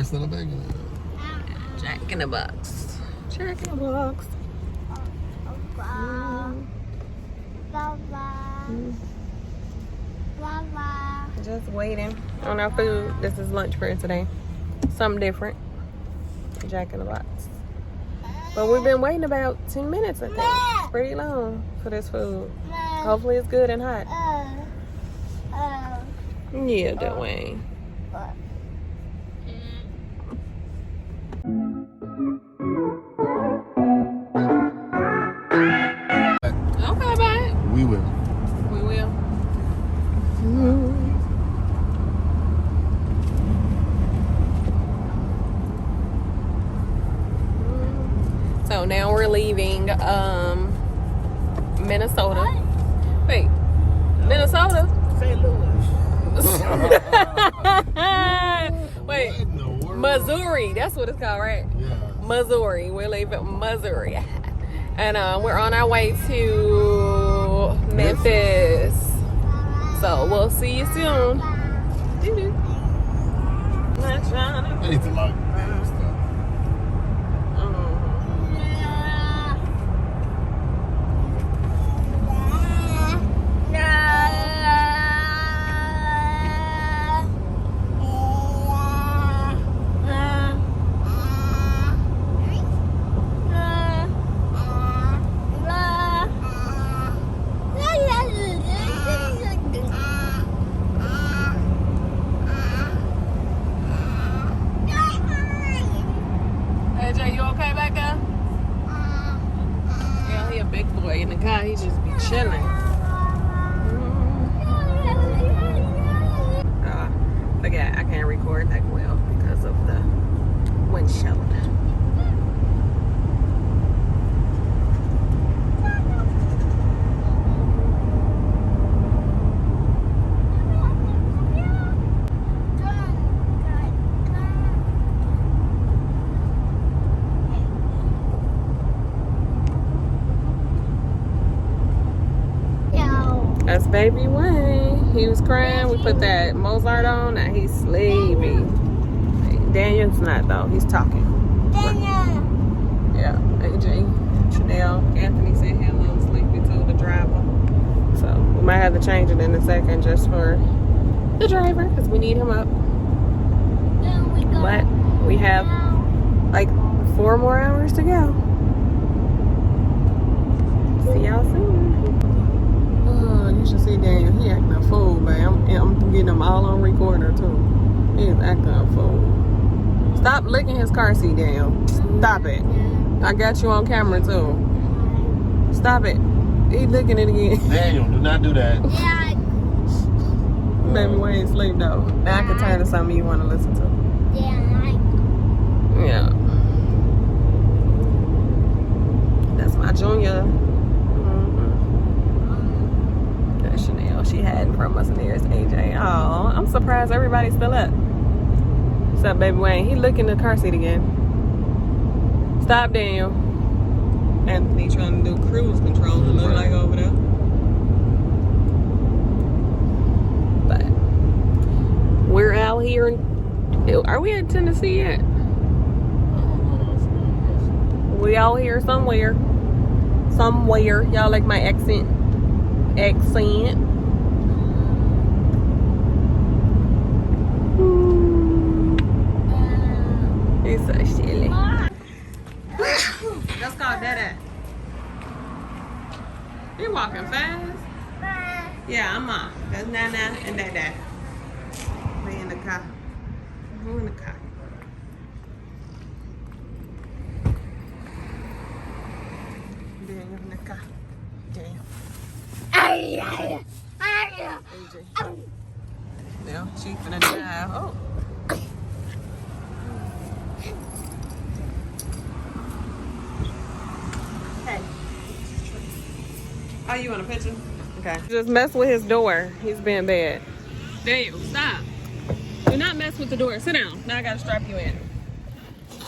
Spice in the bacon. Jack in the Box. Jack in the Box. Just waiting on our food. This is lunch for today. Something different. Jack in the Box. But we've been waiting about 10 minutes, I think. It's pretty long for this food. Hopefully it's good and hot. Yeah, Dwayne. Okay, bye. We will. We will. So now we're leaving Minnesota. Wait, Minnesota? St. Louis. Wait, Missouri. That's what it's called, right? Yeah. Missouri. We're leaving Missouri. And we're on our way to Memphis. So we'll see you soon. I need to like damn stuff. AJ, you okay back there? Yeah, he a big boy in the car. He just be chilling. Forget I can't record that well because of the windshield. That's baby Wayne. He was crying. We put that Mozart on. Now he's sleepy. Daniel's not though. He's talking. Yeah. AJ, Chanel, Anthony said he a little sleepy too, the driver. So we might have to change it in a second just for the driver because we need him up. But we have like 4 more hours to go. See y'all soon. You should see Daniel. He acting a fool, man. I'm getting him all on recorder too. He is acting a fool. Stop licking his car seat, Daniel. Stop it. I got you on camera too. Stop it. He licking it again. Daniel, do not do that. Yeah. Baby Wayne sleep though. Now I can turn to something you want to listen to. Yeah. That's my junior. Chanel, she had from us nearest AJ. Oh, I'm surprised everybody's still up. What's up, baby Wayne? He looking in the car seat again. Stop, Daniel. Anthony trying to do cruise control. It look like over there. But we're out here. Are we in Tennessee yet? We out here somewhere. Somewhere. Y'all like my accent? It's so silly. Let's call Dada. You walking fast? Yeah, I'm on. That's Nana and Dada. We in the car. Who in the car? Daniel in the car. Daniel. AJ. Now she finna drive. Oh. Hey. Oh, you want a picture? Okay. Just mess with his door. He's being bad. Daniel, stop. Do not mess with the door. Sit down. Now I gotta strap you in.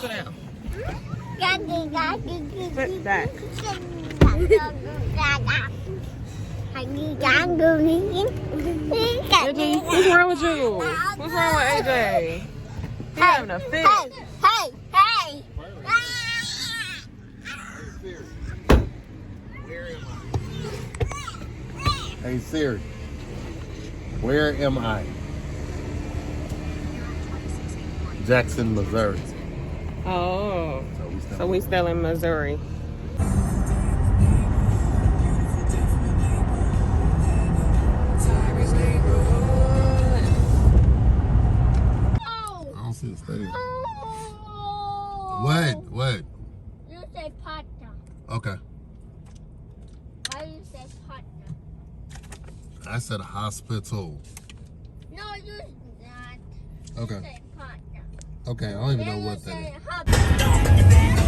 Sit down. Sit back. AJ, what's wrong with you? What's wrong with AJ? He having a fit. Hey! Hey Siri, where am I? Jackson, Missouri. Oh, so we still in Missouri. I don't see the stadium. What? You say partner. Okay. Why you say partner? I said a hospital. No, you not. Okay. You say partner. Okay, I don't even know Then you what that say is. hospital.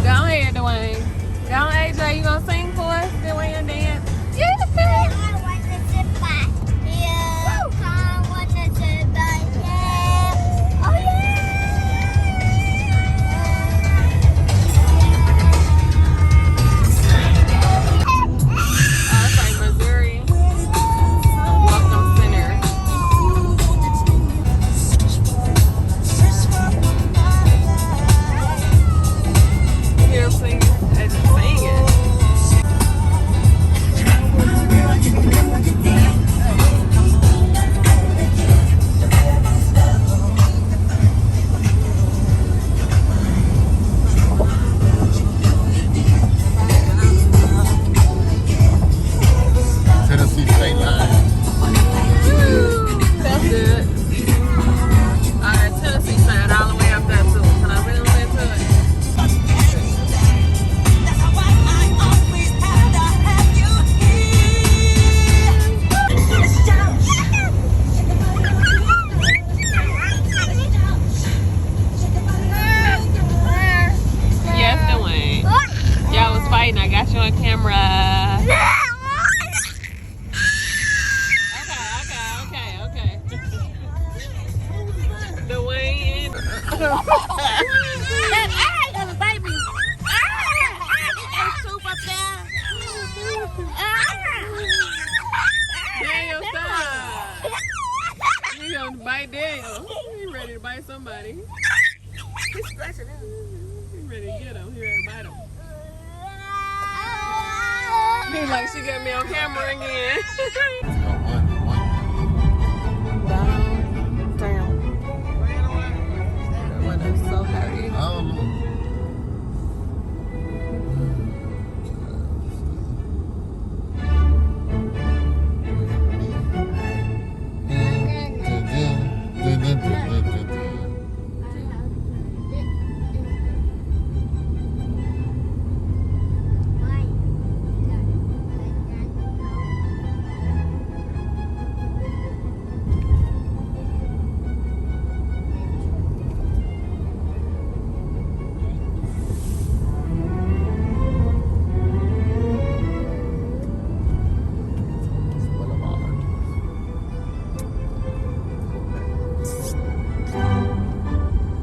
Go ahead, Dwayne. Go, AJ. You gonna sing for us? Then we gonna dance. I wanna sit back. Yeah. I wanna sit back. Yeah. Oh yeah. It's like Missouri Welcome Center. You hear him singing? I just singing. Tennessee State Line. That's good. Alright, Tennessee side all the way up there too. Can I really listen to it? Yes, Dwayne. Y'all was fighting. I got you on camera. Okay. Dwayne. Daniel, stop. You gonna bite Daniel. He ready to bite somebody. He's splashing out. He ready to get him. He ready to bite him. He like, she got me on camera again. Downtown. That weather's so heavy. I don't know.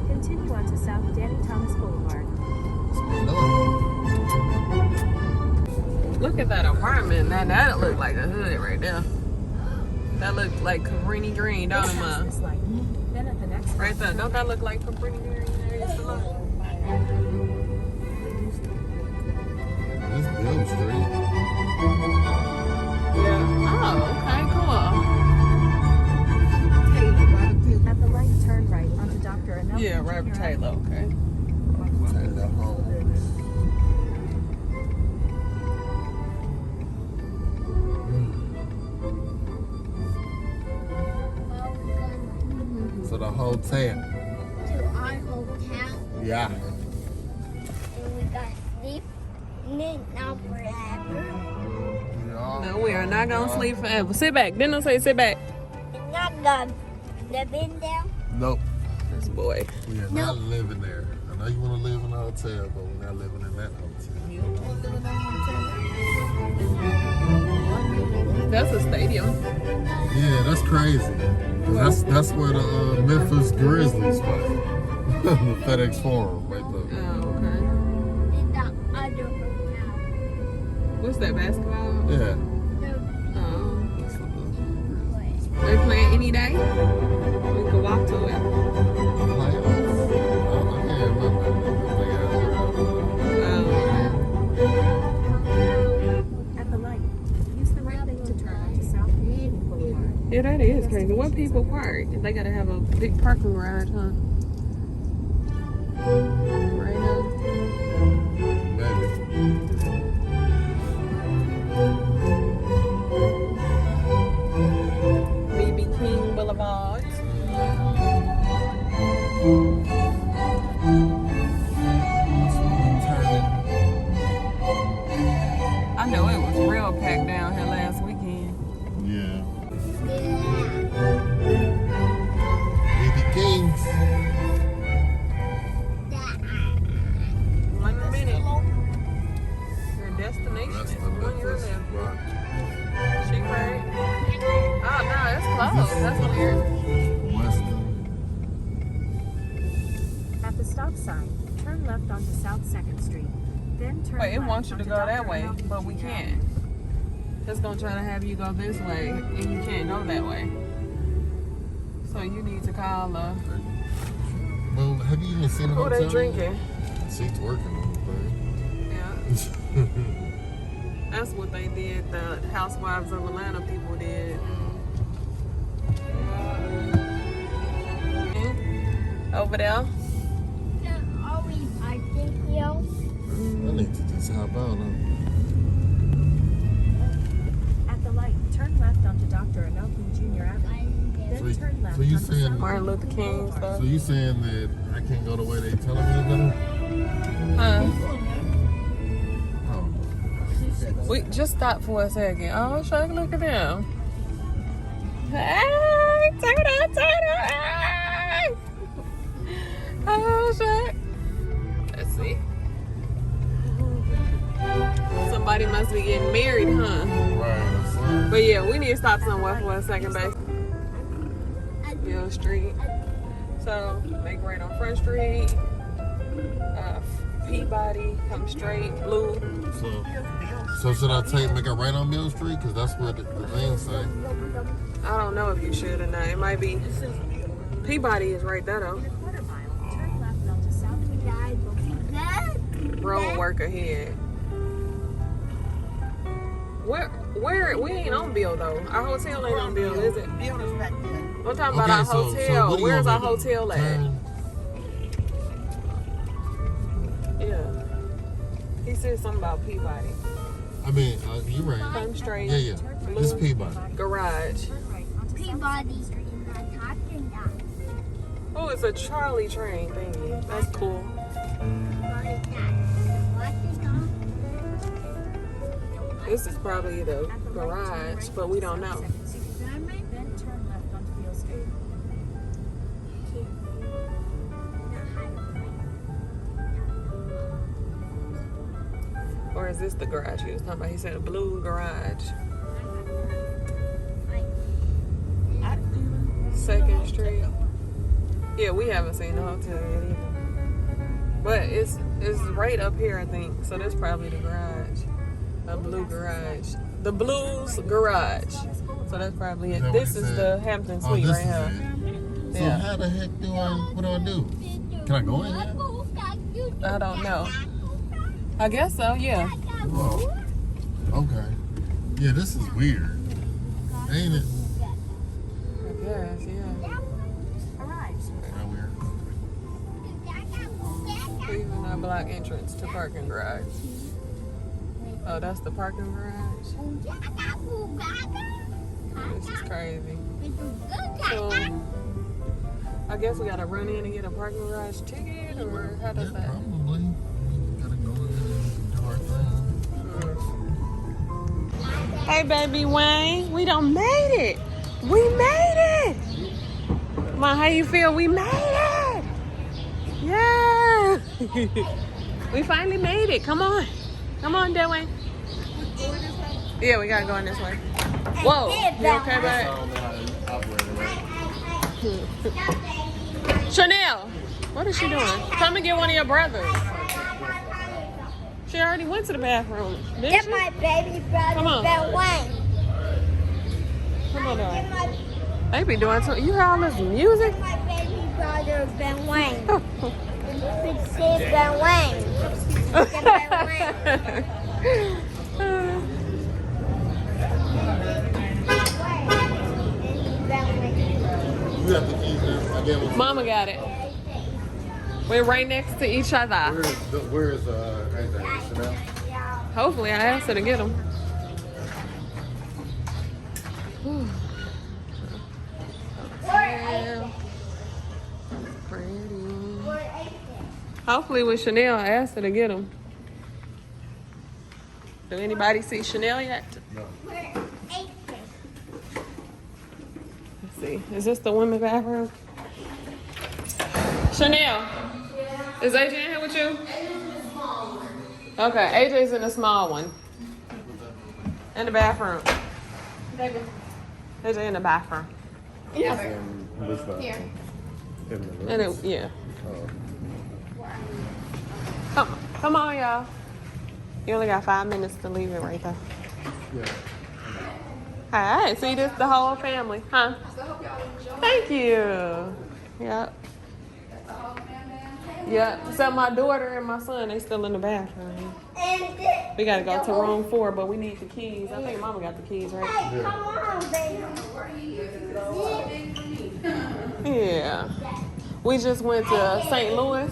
Continue on to South Danny Thomas Boulevard. Look at that apartment. Now that look like a hood right there. That look like Cabrini Green, don't it, Ma? This light. Then at the next Right there. Don't that look like Cabrini Green? There used to look. This Bill Street. Yeah. Oh, okay, cool. At the light, turn right onto Dr. Anel. Yeah, Robert Taylor, okay. Taylor home. So the hotel. To our hotel. Yeah. And we got sleep. Not forever. No, we are not gonna sleep forever. Sit back. Didn't I say sit back? And not gonna live in there. Nope. This boy. We are not living there. I know you want to live in a hotel, but we're not living in that hotel. That's a stadium. Yeah, that's crazy. 'Cause that's where the Memphis Grizzlies play. The FedEx Forum right there. Oh, okay. In the other hotel. What's that, basketball? Yeah. Oh. That's what the Grizzlies They playing any day? We can walk to it. play. people park? They gotta have a big parking garage, huh? Right now. BB King Boulevard. I know it was real packed down here last weekend. Yeah. BB Kings. 1 minute. Your destination That's is the 1 year Memphis left. rock. She right? Oh no, it's closed. That's weird. Western. At the stop sign, turn left onto South 2nd Street. Then turn Wait, it left wants you to onto go that Dr. way, Malcolm but we Jr. can't. It's gonna try to have you go this way, and you can't go that way. So you need to call Well, have you even seen the who hotel? they drinking? She's working on Yeah, the thing. that's what they did. The Housewives of Atlanta people did. Over there. Are we parking here? I need to just hop out. At the light, turn left onto Dr. Malcolm Jr. Avenue. Then turn left so you onto saying- South Martin Luther King stuff. So you saying that I can't go the way they telling me to go? Huh? Oh. We just stop for a second. Oh, Shaq, look at them. Hey, take it out, take it out. Hey. Oh, Shaq. Let's see. Somebody must be getting married, huh? Right. But yeah, we need to stop somewhere for a second, babe. Bill Street. So, make right on Front Street. Peabody, come straight, blue. So should I make a right on Mill Street? Because that's what the thing say. I don't know if you should or not. It might be. Peabody is right there though. quarter mile, turn left onto South 20th. Road work ahead. Where we ain't on Bill though. Our hotel ain't on Bill, is it? Bill is back there. I'm talking about our hotel. what do you Where's our want me to hotel at? turn? Yeah. He said something about Peabody. I mean, you're right. Come straight. Yeah, yeah. This Peabody. Garage. Turn right onto Peabody is not talking about. Oh, it's a Charlie train thingy. That's cool. This is probably the garage, but we don't know. Then turn left onto Beale Street. Or is this the garage he was talking about? He said a blue garage. 2nd Street. Yeah, we haven't seen the hotel yet either. But it's right up here, I think. So that's probably the garage. A blue garage. The Blues Garage. So that's probably it. Is that what This he is said? the Hampton Oh, Suite this right is here. it. So Yeah. how the heck what do I do? Can I go in here? I don't know. I guess so, yeah. Oh, okay. Yeah, this is weird. Ain't it? I guess, yeah. Arrives. Kinda weird. Cleveland I block entrance to parking garage. Oh, that's the parking garage. This is crazy. So, I guess we gotta run in and get a parking garage ticket, or how does Yeah, that? probably. We gotta go in and do our thing. Hey, baby Wayne, we done made it. We made it. Mom, how you feel? We made it. Yeah. We finally made it. Come on. Come on, Dwayne. Yeah, we gotta go in this way. Whoa. You okay, babe? Chanel, what is she doing? Come and get one of your brothers. She already went to the bathroom. Didn't Get she? my baby brother, Come on. Ben Wayne. Come on, darling. They be doing something. You hear all this music? My baby brother, Ben Wayne. Big Steve Ben Wayne. Get Ben Wayne. Ben Wayne. You got the keys now. I gave them. Mama got it. We're right next to each other. Where is Chanel? Hopefully, I asked her to get them. Pretty. Hopefully, with Chanel, I asked her to get them. Do anybody see Chanel yet? No. Let's see. Is this the women's bathroom? Chanel, is AJ in here with you? Okay, AJ's in the small one. In the bathroom. AJ in the bathroom. Here. And it, yeah. Oh. Come on, y'all. You only got 5 minutes to leave it right there. Yeah. All right, see this the whole family, huh? Thank you. Yep. Yeah, except my daughter and my son, they still in the bathroom. We gotta go to room 4, but we need the keys. I think Mama got the keys, right? Yeah. We just went to St. Louis.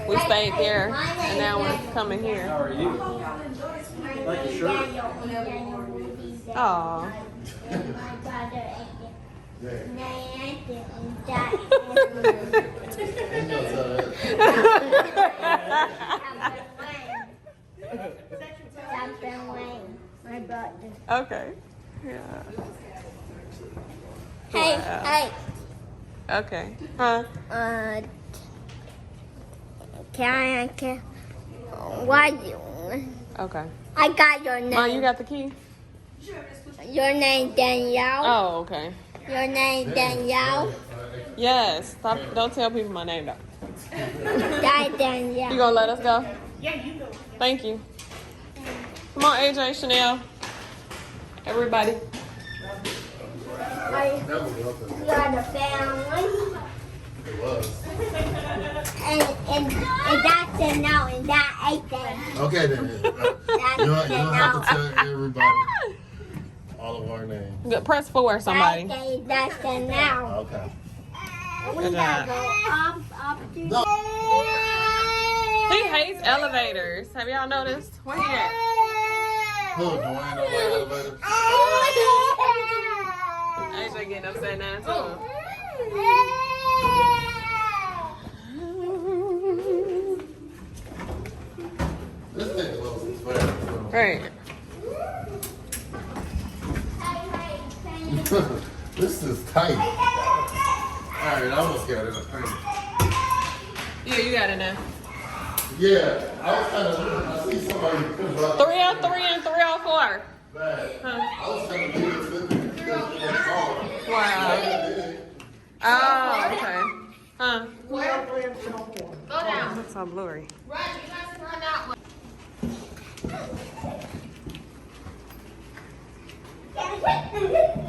We stayed there, and now we're coming here. How are you? Like your shirt? Oh. Okay. Yeah. Hey, Wow. hey. Okay. Huh? Can why you? Okay. I got your name. Mom, you got the key? Your name Danielle. Oh, okay. Your name Danielle. Yes. Stop. Don't tell people my name, though. That Danielle. You gonna let us go? Yeah, you go. Thank you. Come on, AJ, Chanel. Everybody. That was nothing. You are the family. It was. And that's it now, and that ain't that. Okay then. You don't have to tell everybody all of our names. Good. Press 4, somebody. That's it now. Okay. We Good gotta job. go up to No. He hates elevators. Have y'all noticed? Where he at? Look, Dwayne on the elevator. AJ getting upset now, too. This thing closes fast. Right. This is tight. Alright, I almost got it. Yeah, you got it now. Yeah, I was kind of looking. I see somebody push up 303 and 304. back. Huh. I was trying to do this in the car. Wow. Oh, okay. Huh? Go down. Looks so blurry.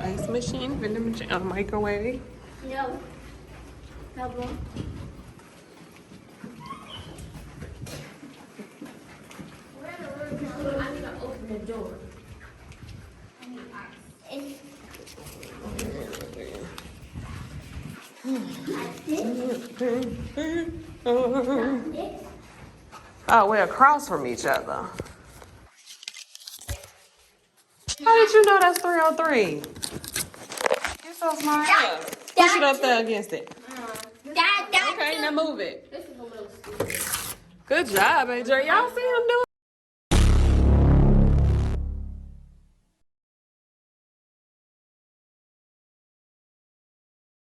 Ice machine, vending machine, a microwave. No. Problem. I'm gonna open the door. Oh, we're across from each other. How did you know that's 303? You're so smart. Push it up there against it. Okay, now move it. Good job, AJ. Y'all see him do it?